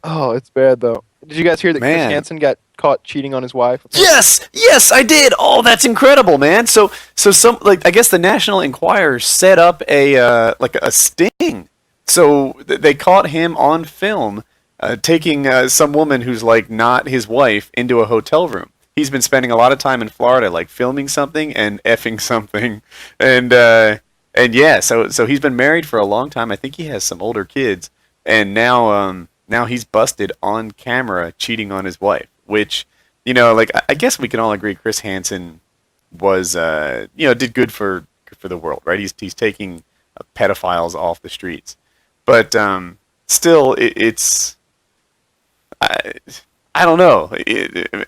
Oh, it's bad though. Did you guys hear that Chris Man. Hansen got caught cheating on his wife? Yes, I did. Oh, that's incredible, man. So some like I guess the National Enquirer set up a like a sting. So they caught him on film taking some woman who's like not his wife into a hotel room. He's been spending a lot of time in Florida, like filming something and effing something, and yeah. So he's been married for a long time. I think he has some older kids, and now he's busted on camera cheating on his wife, which, like I guess we can all agree Chris Hansen was, did good for the world, right? He's taking pedophiles off the streets, but still, it's I, I don't know.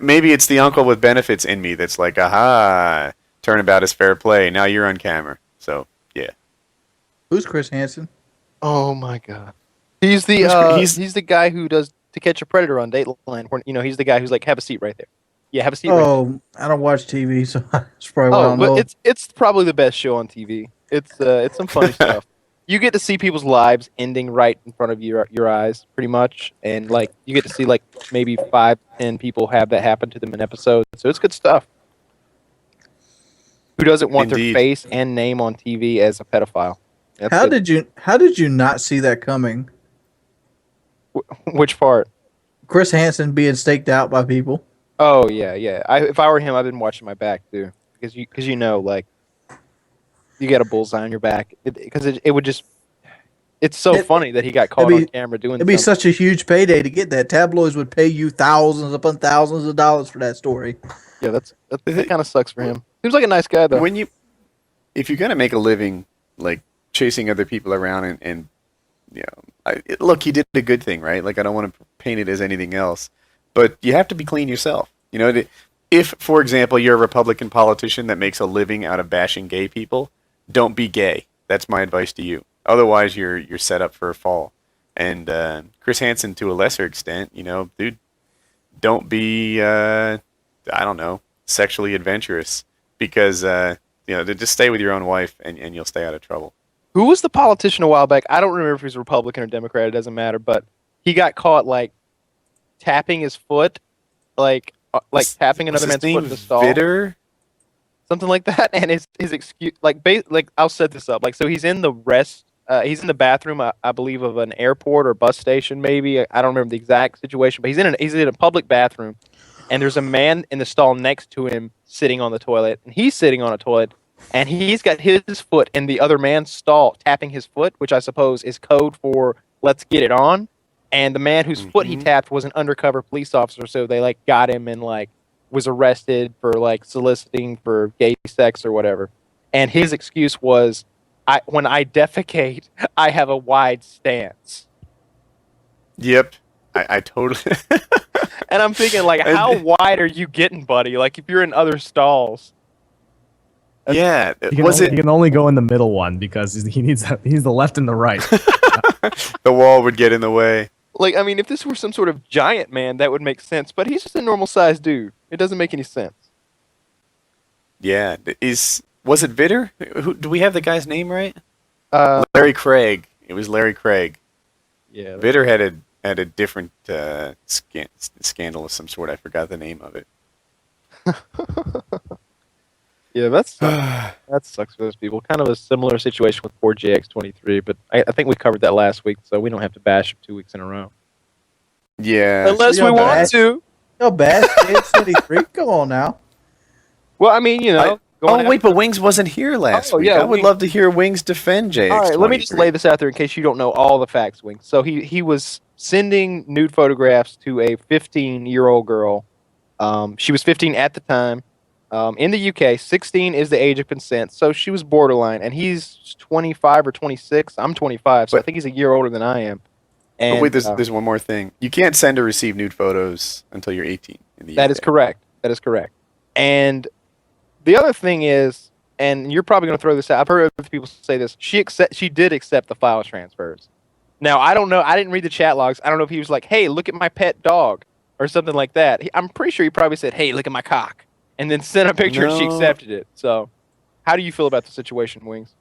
Maybe it's the uncle with benefits in me that's like, aha, turnabout is fair play. Now you're on camera, so yeah. Who's Chris Hansen? Oh my god. He's the he's the guy who does To Catch a Predator on Dateline. He's the guy who's like, have a seat right there. Yeah, have a seat right there. Oh, I don't watch TV, so that's probably why I don't know. But it's probably the best show on TV. It's some funny stuff. You get to see people's lives ending right in front of your eyes, pretty much, and like you get to see like maybe 5-10 people have that happen to them in episodes. So it's good stuff. Who doesn't want Indeed. their face and name on TV as a pedophile? That's How good. did you not see that coming? Which part? Chris Hansen being staked out by people. Oh yeah. If I were him, I've been watching my back too, because like you got a bullseye on your back, because it would just. It's so funny that he got caught on camera doing. It'd be something. such a huge payday to get that. Tabloids would pay you thousands upon thousands of dollars for that story. Yeah, that kind of sucks for him. Seems like a nice guy though. If you're gonna make a living like chasing other people around and look, he did a good thing, right? Like I don't want to paint it as anything else, but you have to be clean yourself. If, for example, you're a Republican politician that makes a living out of bashing gay people, don't be gay. That's my advice to you. Otherwise, you're set up for a fall. And Chris Hansen, to a lesser extent, dude, don't be I don't know, sexually adventurous, because just stay with your own wife and you'll stay out of trouble. Who was the politician a while back? I don't remember if he was Republican or Democrat. It doesn't matter. But he got caught like tapping his foot, like tapping another man's foot in the stall. Vitter? Something like that. And his excuse, like I'll set this up. Like, so he's in the he's in the bathroom, I believe, of an airport or bus station, maybe. I don't remember the exact situation, but he's in a public bathroom, and there's a man in the stall next to him sitting on the toilet, and he's sitting on a toilet, and he's got his foot in the other man's stall, tapping his foot, which I suppose is code for "let's get it on." And the man whose foot he tapped was an undercover police officer, so they like got him and like was arrested for like soliciting for gay sex or whatever. And his excuse was, when I defecate, I have a wide stance. Yep, I totally. And I'm thinking, like, how wide are you getting, buddy? Like, if you're in other stalls. Yeah, He can only go in the middle one because he's the left and the right. The wall would get in the way. Like, I mean, if this were some sort of giant man, that would make sense. But he's just a normal-sized dude. It doesn't make any sense. Yeah, was it Vitter? Do we have the guy's name right? Larry Craig. It was Larry Craig. Yeah. Vitter had a different scandal of some sort. I forgot the name of it. Yeah, that sucks for those people. Kind of a similar situation with 4JX23, but I think we covered that last week, so we don't have to bash him 2 weeks in a row. Yeah. Unless we want to. No, bash JX23. Go on now. Well, I mean, But Wings wasn't here last week. Yeah, I would love to hear Wings defend JX23. All right, let me just lay this out there in case you don't know all the facts, Wings. So he was sending nude photographs to a 15-year-old girl. She was 15 at the time. In the UK, 16 is the age of consent, so she was borderline, and he's 25 or 26. I'm 25, so I think he's a year older than I am. And, but wait, there's one more thing. You can't send or receive nude photos until you're 18 in the UK. That is correct. That is correct. And the other thing is, and you're probably going to throw this out, I've heard other people say this, she did accept the file transfers. Now, I don't know, I didn't read the chat logs. I don't know if he was like, hey, look at my pet dog, or something like that. I'm pretty sure he probably said, hey, look at my cock, and then sent a picture and she accepted it. So, how do you feel about the situation, Wings?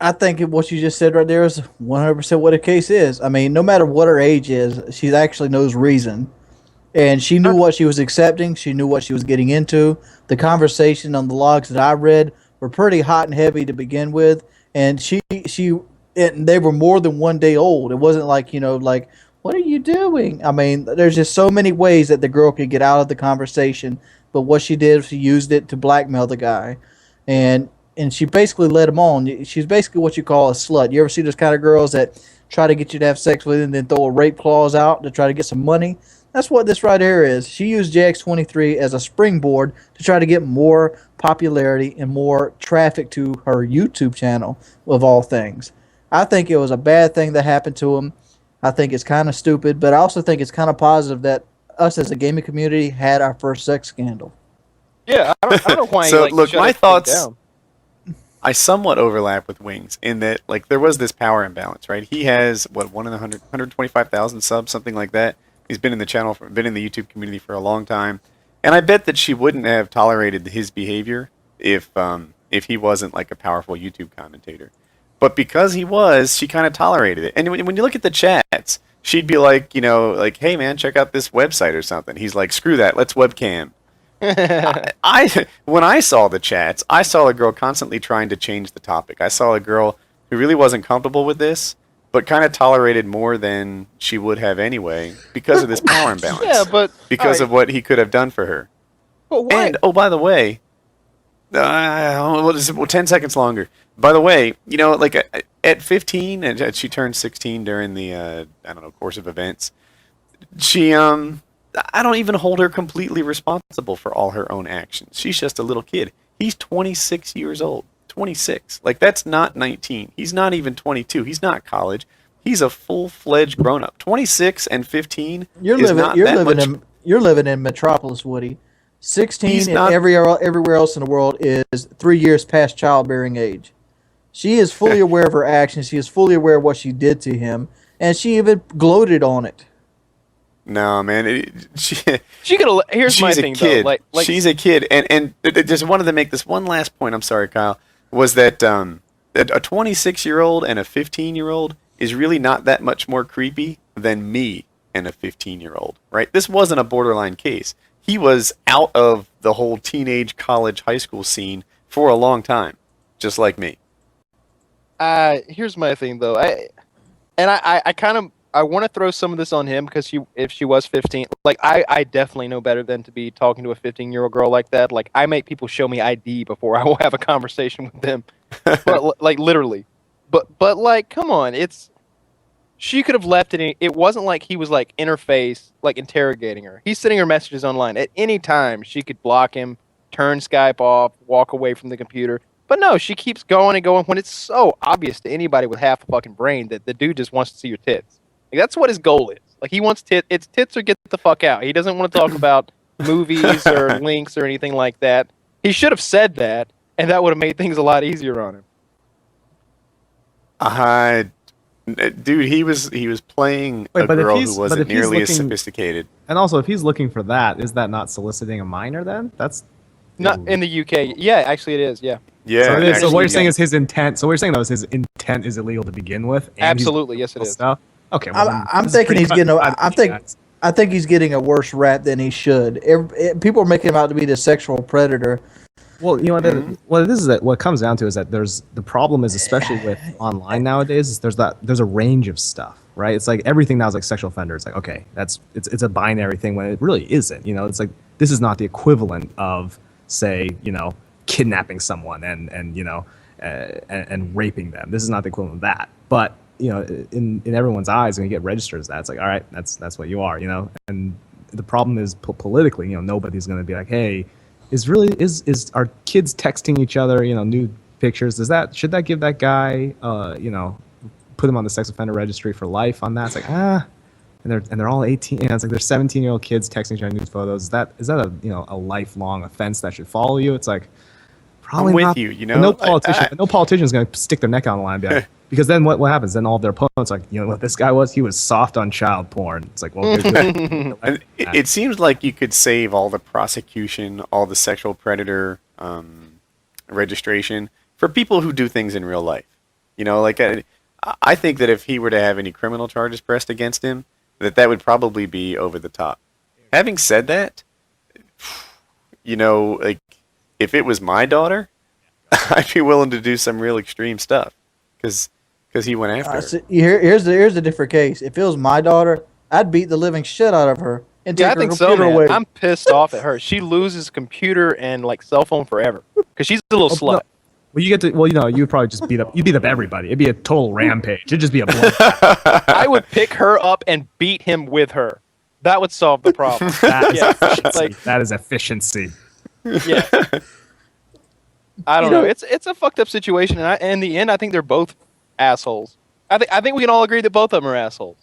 I think what you just said right there is 100% what the case is. I mean, no matter what her age is, she actually knows reason. And she knew what she was accepting. She knew what she was getting into. The conversation on the logs that I read were pretty hot and heavy to begin with. And they were more than 1 day old. It wasn't like, like, what are you doing? I mean, there's just so many ways that the girl could get out of the conversation. But what she did, she used it to blackmail the guy. And she basically led him on. She's basically what you call a slut. You ever see those kind of girls that try to get you to have sex with and then throw a rape clause out to try to get some money? That's what this right here is. She used JX23 as a springboard to try to get more popularity and more traffic to her YouTube channel, of all things. I think it was a bad thing that happened to him. I think it's kind of stupid, but I also think it's kind of positive that us as a gaming community had our first sex scandal. Yeah, I don't know why. So, he, look, my thoughts. down. I somewhat overlap with Wings in that, like, there was this power imbalance, right? He has what 125,000 subs, something like that. He's been in the channel, been in the YouTube community for a long time, and I bet that she wouldn't have tolerated his behavior if he wasn't like a powerful YouTube commentator. But because he was, she kind of tolerated it. And when you look at the chats, she'd be like, like, hey man, check out this website or something. He's like, screw that, let's webcam. When I saw the chats, I saw a girl constantly trying to change the topic. I saw a girl who really wasn't comfortable with this, but kind of tolerated more than she would have anyway because of this power imbalance. Yeah, but because of what he could have done for her. But why? And oh, by the way, 10 seconds longer. By the way, like at 15, and she turned 16 during the course of events. She I don't even hold her completely responsible for all her own actions. She's just a little kid. He's 26 years old. 26. Like, that's not 19. He's not even 22. He's not college. He's a full-fledged grown-up. 26 and 15 You're living in Metropolis, Woody. 16 and everywhere else in the world is 3 years past childbearing age. She is fully aware of her actions. She is fully aware of what she did to him, and she even gloated on it. No, man. She could have. Here's my thing, kid. though. Like she's a kid, and just wanted to make this one last point. I'm sorry, Kyle. Was that a 26-year-old and a 15-year-old is really not that much more creepy than me and a 15-year-old, right? This wasn't a borderline case. He was out of the whole teenage, college, high school scene for a long time, just like me. Here's my thing, though. I want to throw some of this on him because if she was 15, like I definitely know better than to be talking to a 15-year-old girl like that. Like, I make people show me ID before I will have a conversation with them. But like literally, but like, come on, she could have left it. It wasn't like he was like interface, like interrogating her. He's sending her messages online at any time. She could block him, turn Skype off, walk away from the computer. But no, she keeps going and going when it's so obvious to anybody with half a fucking brain that the dude just wants to see your tits. Like, that's what his goal is. Like, he wants it's tits or get the fuck out. He doesn't want to talk about movies or links or anything like that. He should have said that, and that would have made things a lot easier on him. Dude, he was playing a girl who wasn't nearly as sophisticated. And also, if he's looking for that, is that not soliciting a minor then? That's not in the UK. Yeah, actually it is. Yeah. Yeah. So what you're saying is his intent. So what you're saying though is his intent is illegal to begin with. And absolutely, yes, it is. Stuff. Okay. Well, I'm thinking he's getting. I think he's getting a worse rap than he should. People are making him out to be the sexual predator. Well, what comes down to is that the problem is, especially with online nowadays, is there's a range of stuff, right? It's like everything now is like sexual offender. It's like, okay, it's a binary thing when it really isn't. It's like this is not the equivalent of, say, kidnapping someone and raping them. This is not the equivalent of that. But in everyone's eyes, when you get registered as that, it's like, all right, that's what you are, And the problem is politically, nobody's going to be like, hey, is our kids texting each other, nude pictures? Should that give that guy, put him on the sex offender registry for life on that? It's like, and they're all 18. It's like they're 17-year-old kids texting each other nude photos. Is that a lifelong offense that should follow you? It's like, probably I'm with not. you. No politician is going to stick their neck out on the line and be like, because then what happens? Then all of their opponents are like, what this guy was? He was soft on child porn. It's like, well, it seems like you could save all the prosecution, all the sexual predator registration for people who do things in real life. You know, like I think that if he were to have any criminal charges pressed against him, that would probably be over the top. Having said that, you know, like if it was my daughter, I'd be willing to do some real extreme stuff because he went after her. See, here's the different case. If it was my daughter, I'd beat the living shit out of her and take Yeah, I her think so, computer man. away. I'm pissed off at her. She loses computer and like cell phone forever because she's a little slut. No. Well, you get to. Well, you know, you would probably just beat up everybody. It'd be a total rampage. It'd just be a blood. I would pick her up and beat him with her. That would solve the problem. That is Yeah, efficiency. like- That is efficiency. Yeah. I don't know. It's a fucked up situation, and in the end, I think they're both assholes. I think we can all agree that both of them are assholes.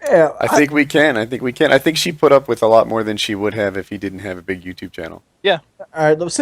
Yeah, I think we can. I think she put up with a lot more than she would have if he didn't have a big YouTube channel. Yeah. all right. Since